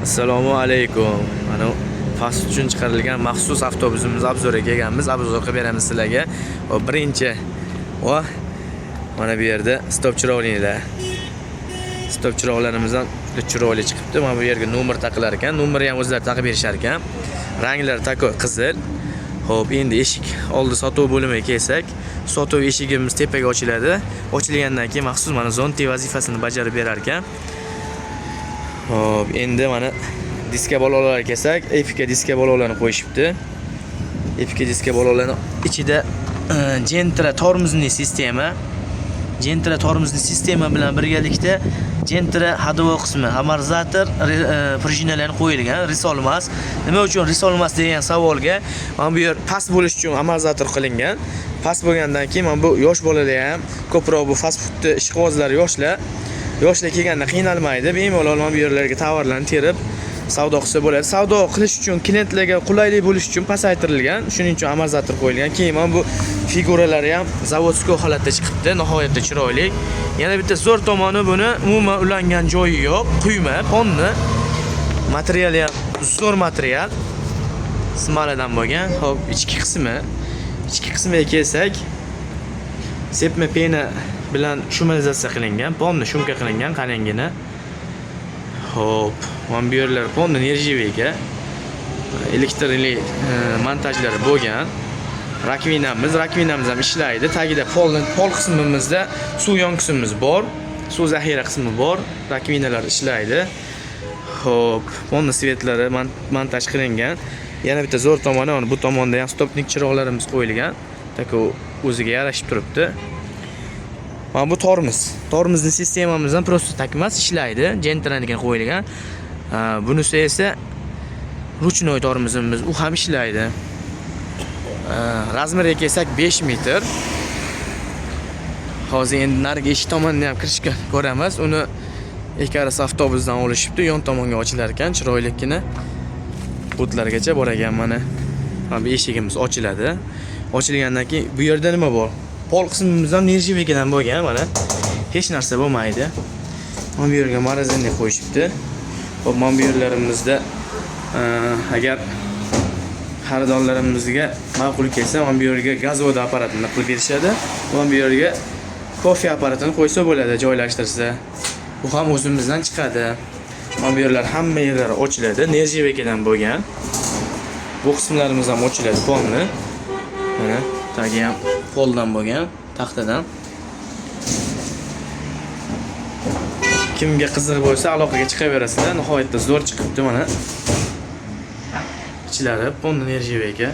Assalomu alaykum. Mana fast uchun chiqarilgan maxsus avtobusimiz obzoriga kelganmiz. Obzor qilib beramiz sizlarga. Birinchi va mana bu yerda stop chiroqlar. Stop chiroqlarimizdan juda chiroyli chiqibdi. Mana bu yerga nomer taqilar ekan. Nomerni ham o'zlari taqib berishar ekan. Ranglari tako qizil. Xo'p, endi eshik oldi sotuv bo'limiga kelsak, sotuv eshigimiz tepaga ochiladi. Ochilgandan keyin maxsus mana zonti vazifasini bajarib berar ekan. Hop, endi mana diska balolarga kelsak, Epica diska balolarni qo'yishibdi. Epica diska balolarning ichida Gentra tormozli sistema bilan birgalikda Gentra hadovo qismi, amortizator prujinalarni qo'yilgan, risolmas. Nima uchun risolmas degan savolga, mana bu yer past bo'lish uchun amortizator qilingan. Past bo'lgandan keyin mana bu yosh bolalar ham ko'proq bu fast food ishqibozlar yoshlar kelganda qiynalmaydi. Bemalol mana bu yerlarga tovarlarni terib savdo qilsa bo'ladi. Savdo qilish uchun klientlarga qulaylik bo'lish uchun pasaytirilgan. Shuning uchun amortizator qo'yilgan. Keyin mana bu figuralari ham zavodskiy holatda chiqibdi. Nihoyatda chiroyli. Yana bitta zo'r tomoni buni umuman ulangan joyi yo'q. Quyma, ponni. Materiali ham zo'r material. Smoladan bo'lgan. Hop, ichki qismiga kelsak, sepma pena bilan shumalizatsiya qilingan, ponni shumka qilingan qalangina. Hop, mana bu yerlar ponni nerjivega elektrli montajlari bo'lgan. Rakvinamiz ham ishlaydi. Tagida pol qismimizda suv yon qismimiz bor, suv zaxira qismi bor. Rakvinalar ishlaydi. Hop, ponni svetlari montaj qilingan. Yana bitta zo'r tomoni, mana bu tomonda ham stopnik chiroqlarimiz qo'yilgan. Tako o'ziga yarashib turibdi. Mana bu tormozni sistemamizdan prosta takmas ishlaydi. Gentraniga qo'yilgan. Bunisi esa ruchnoy tormozimiz, u ham ishlaydi. Razmeriga kelsak 5 metr. Hozir endi narigi eshik tomonidan ham kirishga ko'ramiz. Uni Ekaris avtobusdan olishibdi. Yon tomonga ochilar ekan, chiroylikgina. O'tlargacha bor ekan mana. Mana bu eshigimiz ochiladi. Ochilgandan keyin bu yerda nima bor? Pol qismimiz ham nerjivegadan bo'lgan, mana. Hech narsa bo'lmaydi. Mana bu yerga morozinni qo'yishibdi. Hop, mana bu yerlarimizda agar xaridorlarimizga ma'qul kelsa, mana bu yerga gazvod apparatini qilib berishadi. Mana bu yerga kofe apparatini qo'ysa bo'ladi, joylashtirsa. Bu ham o'zimizdan chiqadi. Mana bu yerlar hamma yerlari ochiladi, nerjivegadan bo'lgan. Bu qismlarimiz ham ochiladi, polni. Mana tagi ham poldan bo'lgan, taxtadan. Kimga qiziq bo'lsa, aloqaga chiqaverasizlar. Nihoyatda zo'r chiqibdi mana. Ichlari ponni nerjivega.